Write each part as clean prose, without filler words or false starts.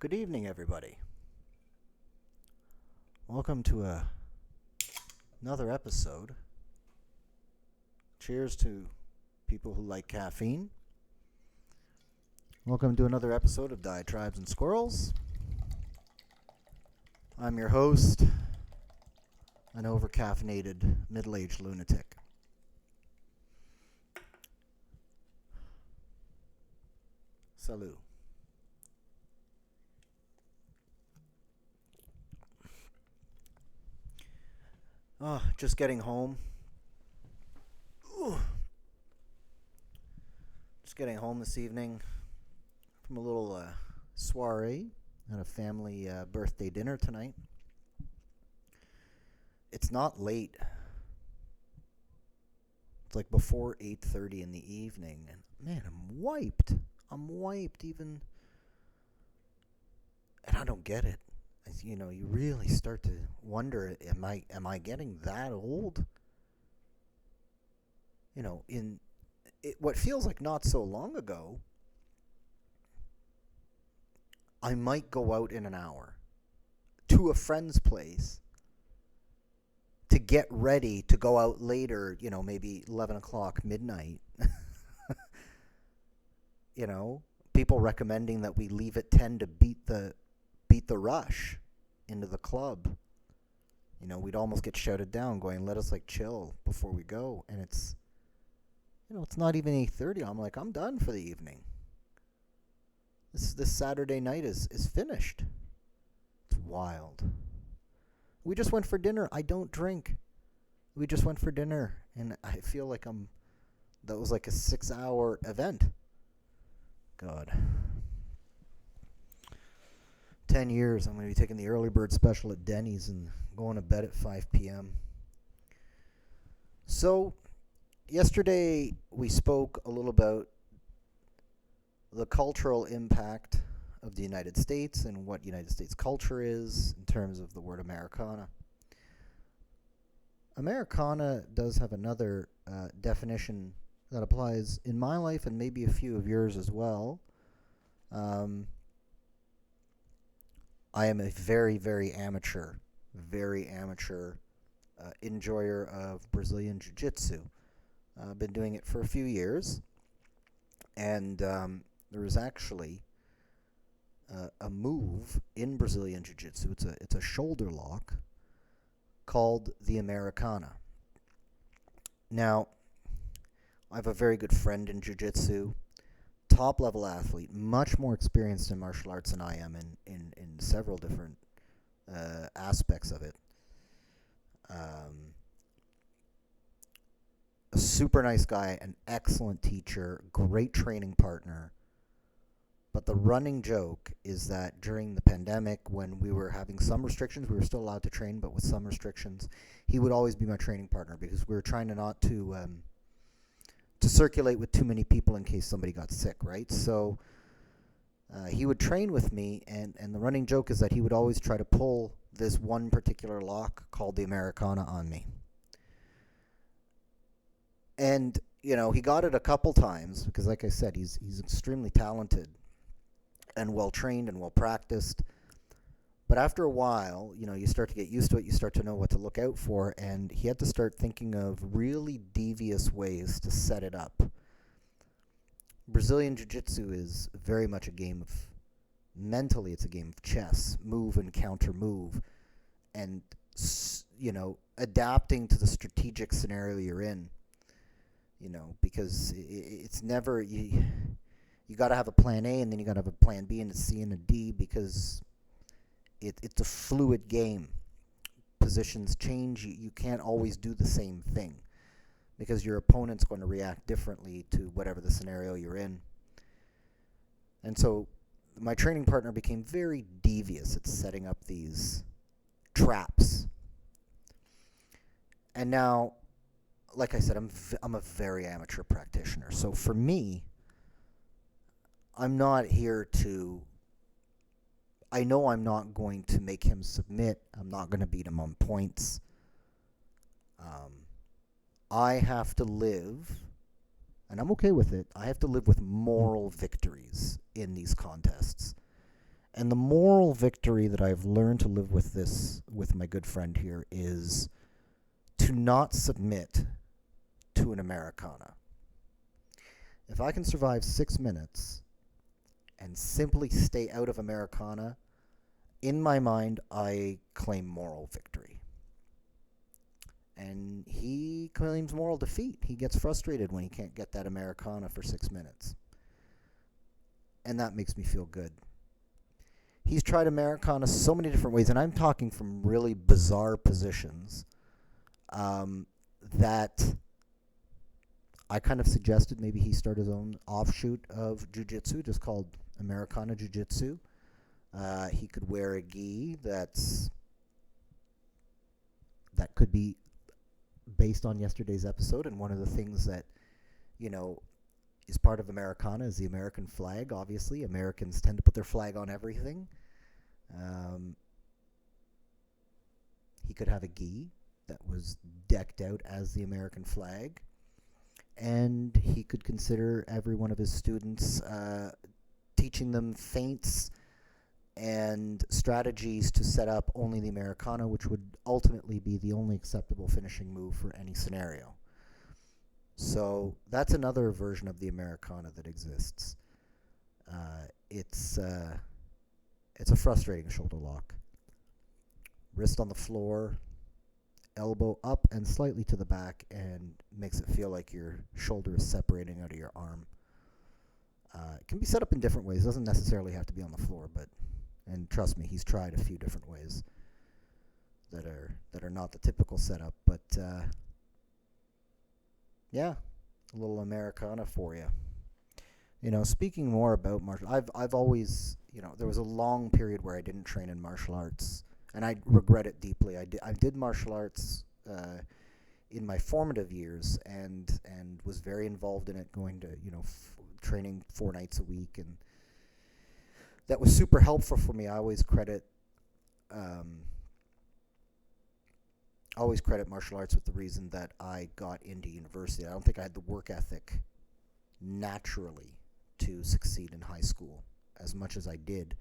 Good evening, everybody. Welcome to another episode. Cheers to people who like caffeine. Welcome to another episode of Diatribes and Squirrels. I'm your host, an overcaffeinated middle-aged lunatic. Salut. Just getting home. Just getting home this evening from a little soiree at a family birthday dinner tonight. It's not late. It's like before 8:30 in the evening, and man, I'm wiped. Even, and I don't get it. You really start to wonder, am I getting that old? In what feels like not so long ago, I might go out in an hour to a friend's place to get ready to go out later, maybe 11 o'clock, midnight. People recommending that we leave at 10 to beat the rush into the club. We'd almost get shouted down going, let us chill before we go. And it's not even 8:30. I'm like, I'm done for the evening. This Saturday night is finished. It's wild. We just went for dinner. I don't drink. We just went for dinner, and I feel like that was like a 6-hour event. God. 10 years, I'm going to be taking the early bird special at Denny's and going to bed at 5 p.m. So, yesterday we spoke a little about the cultural impact of the United States and what United States culture is in terms of the word Americana. Americana does have another definition that applies in my life and maybe a few of yours as well. I am a very, very amateur enjoyer of Brazilian Jiu-Jitsu. I've been doing it for a few years, and there was actually a move in Brazilian Jiu-Jitsu. It's a shoulder lock called the Americana. Now, I have a very good friend in Jiu-Jitsu, top-level athlete, much more experienced in martial arts than I am in several different aspects of it. A super nice guy, an excellent teacher, great training partner. But the running joke is that during the pandemic, when we were having some restrictions, we were still allowed to train, but with some restrictions, he would always be my training partner because we were trying not to circulate with too many people in case somebody got sick, right? So he would train with me, and the running joke is that he would always try to pull this one particular lock called the Americana on me. And, he got it a couple times because, like I said, he's extremely talented and well-trained and well-practiced. But after a while, you start to get used to it. You start to know what to look out for. And he had to start thinking of really devious ways to set it up. Brazilian Jiu-Jitsu is very much a game of, mentally it's a game of chess, move and counter move. And, adapting to the strategic scenario you're in. Because it's never, you got to have a plan A, and then you got to have a plan B and a C and a D, because it's a fluid game. Positions change. You can't always do the same thing because your opponent's going to react differently to whatever the scenario you're in. And so my training partner became very devious at setting up these traps. And now, like I said, I'm a very amateur practitioner. So for me, I'm not here to, I know I'm not going to make him submit. I'm not going to beat him on points. I have to live, and I'm okay with it, I have to live with moral victories in these contests. And the moral victory that I've learned to live with this, with my good friend here, is to not submit to an Americana. If I can survive 6 minutes and simply stay out of Americana, in my mind, I claim moral victory. And he claims moral defeat. He gets frustrated when he can't get that Americana for 6 minutes. And that makes me feel good. He's tried Americana so many different ways, and I'm talking from really bizarre positions that I kind of suggested maybe he start his own offshoot of jiu-jitsu, just called Americana Jiu-Jitsu. He could wear a gi that could be based on yesterday's episode, and one of the things that, is part of Americana is the American flag. Obviously, Americans tend to put their flag on everything. He could have a gi that was decked out as the American flag, and he could consider every one of his students teaching them feints and strategies to set up only the Americana, which would ultimately be the only acceptable finishing move for any scenario. So that's another version of the Americana that exists. It's a frustrating shoulder lock. Wrist on the floor, elbow up and slightly to the back, and makes it feel like your shoulder is separating out of your arm. It can be set up in different ways. It doesn't necessarily have to be on the floor, and trust me, he's tried a few different ways that are not the typical setup. But yeah, a little Americana for you. Speaking more about martial, I've always, there was a long period where I didn't train in martial arts, and I regret it deeply. I did martial arts in my formative years, and was very involved in it, going to training 4 nights a week, and that was super helpful for me. I always credit martial arts with the reason that I got into university. I don't think I had the work ethic naturally to succeed in high school as much as I did.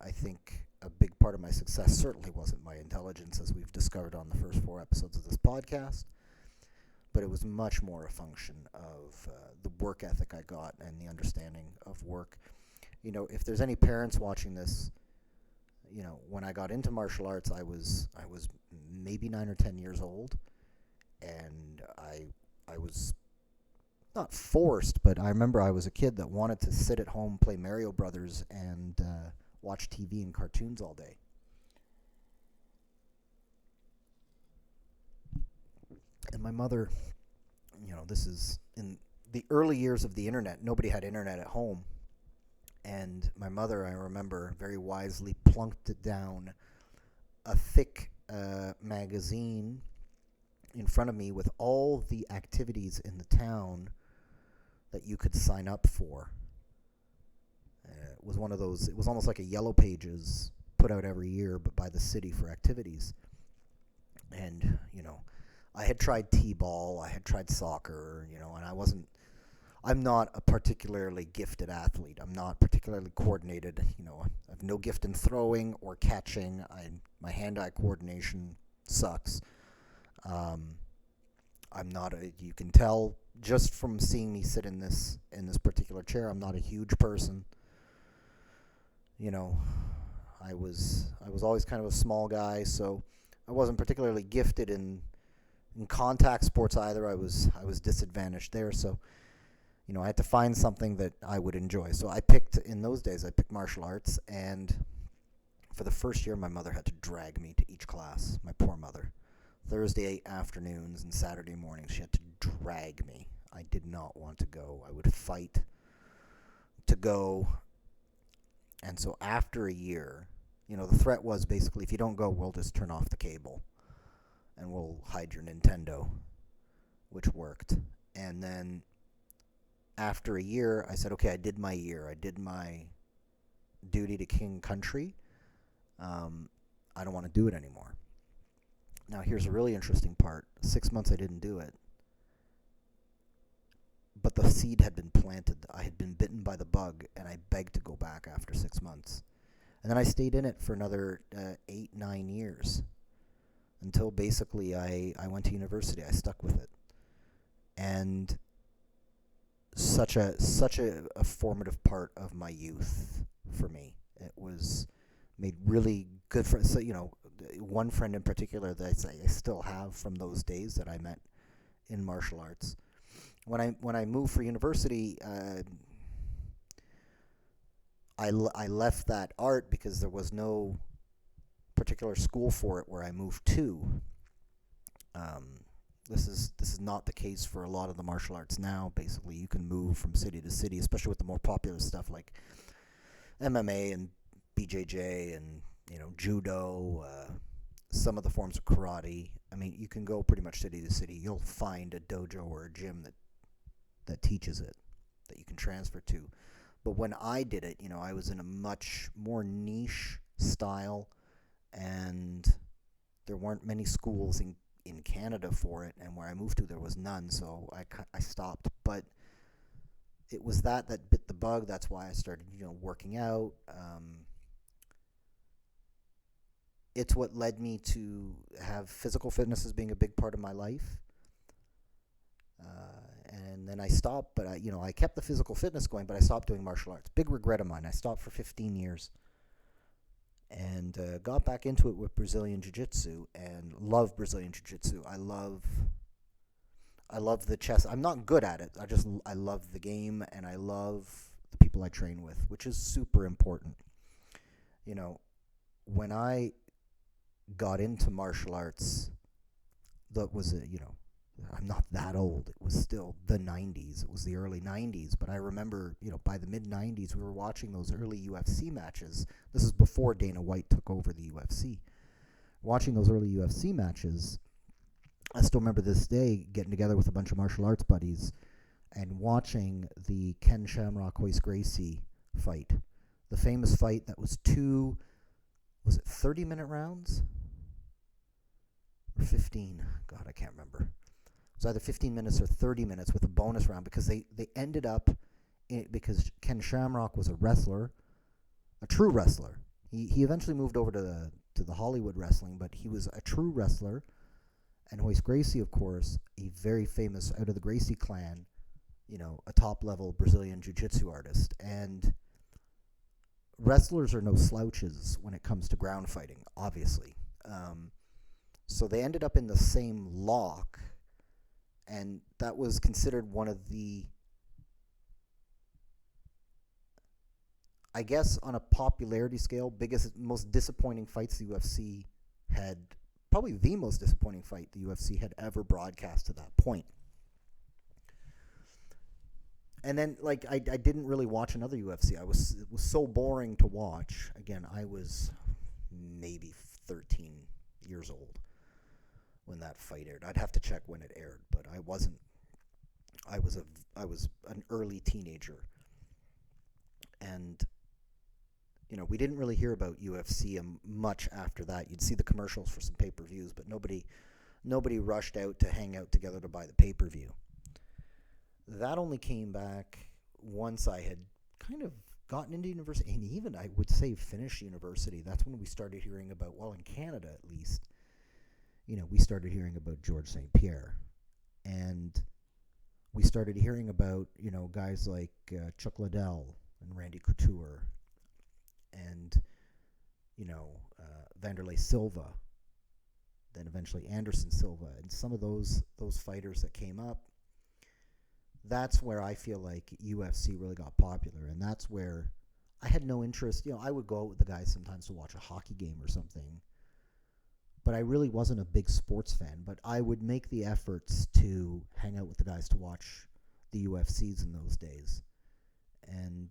I think a big part of my success certainly wasn't my intelligence, as we've discovered on the first 4 episodes of this podcast, but it was much more a function of the work ethic I got and the understanding of work. If there's any parents watching this, when I got into martial arts, I was maybe 9 or 10 years old, and I was not forced, but I remember I was a kid that wanted to sit at home, play Mario Brothers, and watch TV and cartoons all day. And my mother, this is in the early years of the internet. Nobody had internet at home. And my mother, I remember, very wisely plunked down a thick magazine in front of me with all the activities in the town that you could sign up for. It was one of those, it was almost like a Yellow Pages put out every year, but by the city, for activities. And, I had tried t-ball, I had tried soccer, and I'm not a particularly gifted athlete. I'm not particularly coordinated. I have no gift in throwing or catching. My hand-eye coordination sucks. You can tell just from seeing me sit in this particular chair, I'm not a huge person. I was always kind of a small guy, so I wasn't particularly gifted in contact sports either. I was disadvantaged there, so I had to find something that I would enjoy. So in those days, I picked martial arts, and for the first year, my mother had to drag me to each class. My poor mother. Thursday afternoons and Saturday mornings, she had to drag me. I did not want to go. I would fight to go. And so after a year, the threat was basically, if you don't go, we'll just turn off the cable and we'll hide your Nintendo, which worked. And then after a year, I said, okay, I did my year. I did my duty to king and country. I don't want to do it anymore. Now, here's a really interesting part. 6 months I didn't do it. But the seed had been planted. I had been bitten by the bug, and I begged to go back after 6 months. And then I stayed in it for another 8, 9 years until basically I went to university. I stuck with it. And such a formative part of my youth for me. It was made really good friends. So, one friend in particular that I still have from those days that I met in martial arts. When I moved for university, I left that art because there was no particular school for it where I moved to. Um, this is not the case for a lot of the martial arts now. Basically, you can move from city to city, especially with the more popular stuff like MMA and BJJ and judo. Some of the forms of karate. I mean, you can go pretty much city to city. You'll find a dojo or a gym that teaches it that you can transfer to. But when I did it, I was in a much more niche style, and there weren't many schools in Canada for it, and where I moved to, there was none, so I stopped. But it was that bit the bug. That's why I started, working out. It's what led me to have physical fitness as being a big part of my life. And then I stopped, but I kept the physical fitness going, but I stopped doing martial arts. Big regret of mine. I stopped for 15 years and got back into it with Brazilian Jiu-Jitsu and love Brazilian Jiu-Jitsu. I love the chess. I'm not good at it. I love the game, and I love the people I train with, which is super important. When I got into martial arts, that was I'm not that old. It was still the 90s. It was the early 90s. But I remember, by the mid 90s, we were watching those early UFC matches. This is before Dana White took over the UFC. Watching those early UFC matches, I still remember this day getting together with a bunch of martial arts buddies and watching the Ken Shamrock Royce Gracie fight. The famous fight that was 30-minute rounds? Or 15? God, I can't remember. It was either 15 minutes or 30 minutes with a bonus round because they ended up because Ken Shamrock was a wrestler, a true wrestler. He eventually moved over to the Hollywood wrestling, but he was a true wrestler. And Royce Gracie, of course, a very famous out of the Gracie clan, a top-level Brazilian jiu-jitsu artist. And wrestlers are no slouches when it comes to ground fighting, obviously. So they ended up in the same lock, and that was considered one of the, I guess, on a popularity scale, biggest, most disappointing fights the UFC had, probably the most disappointing fight the UFC had ever broadcast to that point. And then, I didn't really watch another UFC. It was so boring to watch. Again, I was maybe 13 years old when that fight aired. I'd have to check when it aired, but I wasn't. I was an early teenager, and we didn't really hear about UFC much after that. You'd see the commercials for some pay-per-views, but nobody rushed out to hang out together to buy the pay-per-view. That only came back once I had kind of gotten into university, and even I would say finished university. That's when we started hearing about, well, in Canada at least, we started hearing about George St. Pierre, and we started hearing about, guys like Chuck Liddell and Randy Couture and, Vanderlei Silva, then eventually Anderson Silva, and some of those fighters that came up. That's where I feel like UFC really got popular, and that's where I had no interest. I would go out with the guys sometimes to watch a hockey game or something, but I really wasn't a big sports fan. But I would make the efforts to hang out with the guys to watch the UFCs in those days. And,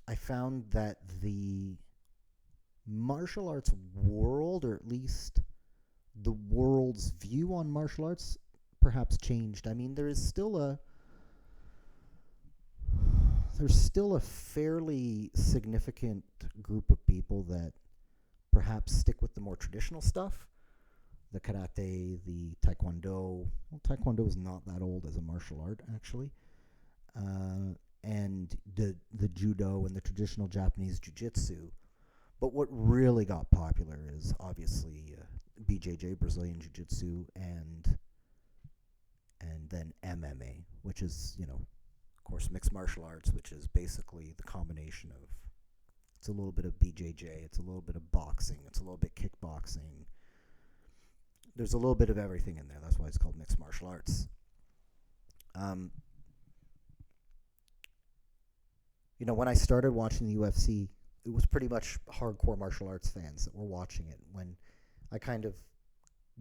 I found that the martial arts world, or at least the world's view on martial arts, perhaps changed. I mean, there's still a fairly significant group of people that perhaps stick with the more traditional stuff, the karate, the taekwondo. Well, taekwondo is not that old as a martial art, actually. and the judo and the traditional Japanese jiu-jitsu. But what really got popular is obviously BJJ, Brazilian Jiu-Jitsu, and then MMA, which is, of course, mixed martial arts, which is basically the combination of, it's a little bit of BJJ, it's a little bit of boxing, it's a little bit kickboxing. There's a little bit of everything in there. That's why it's called mixed martial arts. When I started watching the UFC, it was pretty much hardcore martial arts fans that were watching it. When I kind of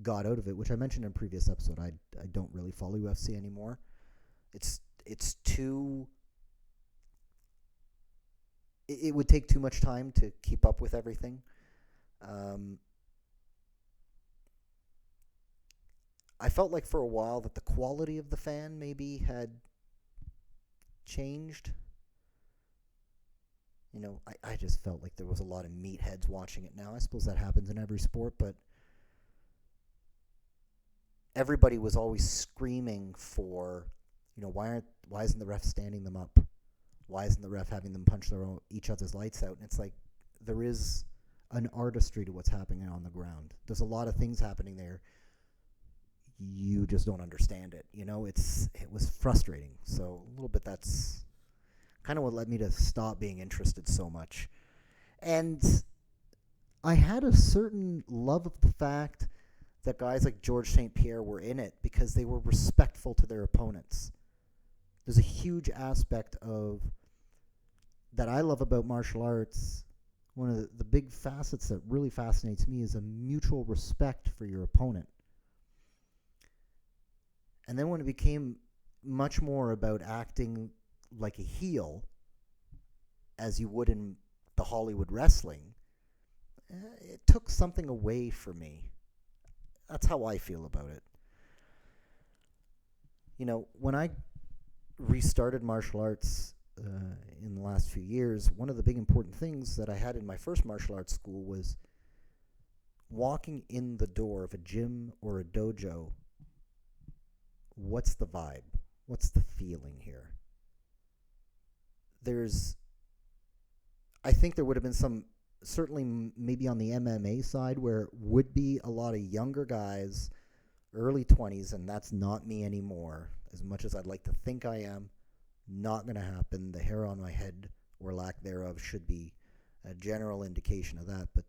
got out of it, which I mentioned in a previous episode, I don't really follow UFC anymore. It's too... It would take too much time to keep up with everything. I felt like for a while that the quality of the fan maybe had changed. I just felt like there was a lot of meatheads watching it now. I suppose that happens in every sport, but everybody was always screaming for, why isn't the ref standing them up? Why isn't the ref having them punch each other's lights out? And it's like, there is an artistry to what's happening on the ground. There's a lot of things happening there. You just don't understand it. It was frustrating. So a little bit that's kind of what led me to stop being interested so much. And I had a certain love of the fact that guys like George St. Pierre were in it because they were respectful to their opponents. There's a huge aspect of that I love about martial arts. One of the big facets that really fascinates me is a mutual respect for your opponent. And then when it became much more about acting like a heel, as you would in the Hollywood wrestling, it took something away from me. That's how I feel about it. When I restarted martial arts in the last few years, one of the big important things that I had in my first martial arts school was walking in the door of a gym or a dojo. What's the vibe? What's the feeling here? I think there would have been some, certainly maybe on the MMA side, where it would be a lot of younger guys, early 20s, and that's not me anymore. As much as I'd like to think I am, not going to happen. The hair on my head, or lack thereof, should be a general indication of that. But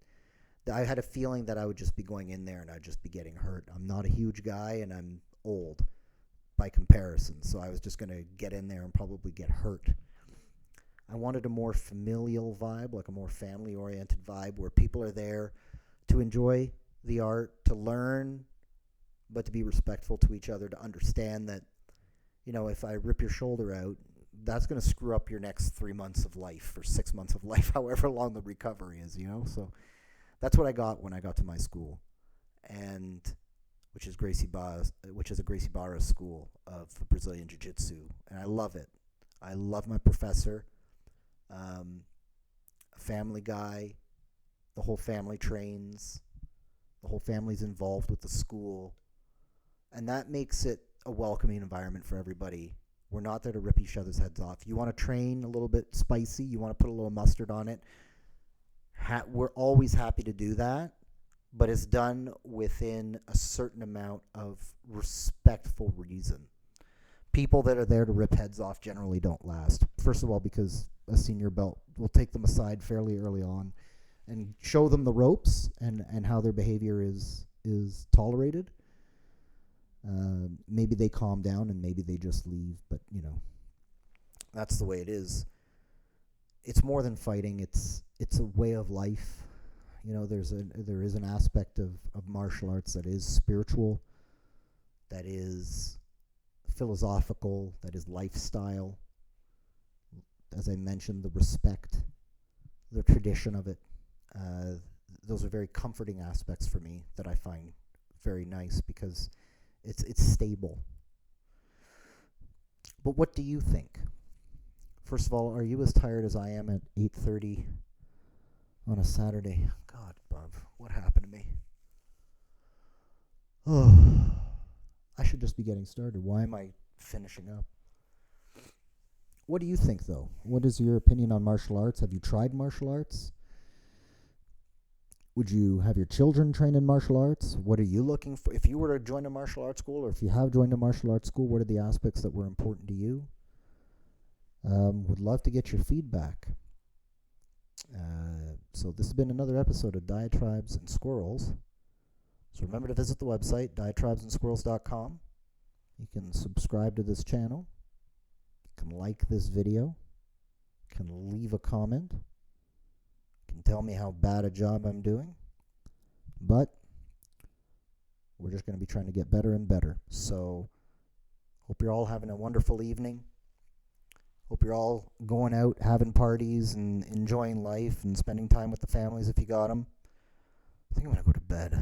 I had a feeling that I would just be going in there and I'd just be getting hurt. I'm not a huge guy, and I'm old by comparison, so I was just going to get in there and probably get hurt. I wanted a more familial vibe, like a more family-oriented vibe, where people are there to enjoy the art, to learn, but to be respectful to each other, to understand that, if I rip your shoulder out, that's going to screw up your next 3 months of life or 6 months of life, however long the recovery is, So that's what I got when I got to my school, and which is a Gracie Barra school of Brazilian Jiu-Jitsu, and I love it. I love my professor. A family guy. The whole family trains. The whole family's involved with the school, and that makes it a welcoming environment for everybody. We're not there to rip each other's heads off. You want to train a little bit spicy, you want to put a little mustard on it, we're always happy to do that, but it's done within a certain amount of respectful reason. People that are there to rip heads off generally don't last. First of all, because a senior belt will take them aside fairly early on and show them the ropes and how their behavior is tolerated. Maybe they calm down and maybe they just leave, but that's the way it is. It's more than fighting. It's a way of life. There is an aspect of martial arts that is spiritual, that is philosophical, that is lifestyle. As I mentioned, the respect, the tradition of it. Those are very comforting aspects for me that I find very nice because it's stable. But what do you think? First of all, are you as tired as I am at 8:30 on a Saturday? God, Bob, what happened to me? Oh, I should just be getting started. Why am I finishing up? What do you think, though? What is your opinion on martial arts? Have you tried martial arts? Would you have your children train in martial arts? What are you looking for? If you were to join a martial arts school, or if you have joined a martial arts school, what are the aspects that were important to you? Would love to get your feedback. So this has been another episode of Diatribes and Squirrels. So remember to visit the website, diatribesandsquirrels.com. You can subscribe to this channel. You can like this video. You can leave a comment. You can tell me how bad a job I'm doing. But we're just going to be trying to get better and better. So hope you're all having a wonderful evening. Hope you're all going out, having parties, and enjoying life, and spending time with the families if you got them. I think I'm going to go to bed.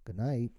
Good night.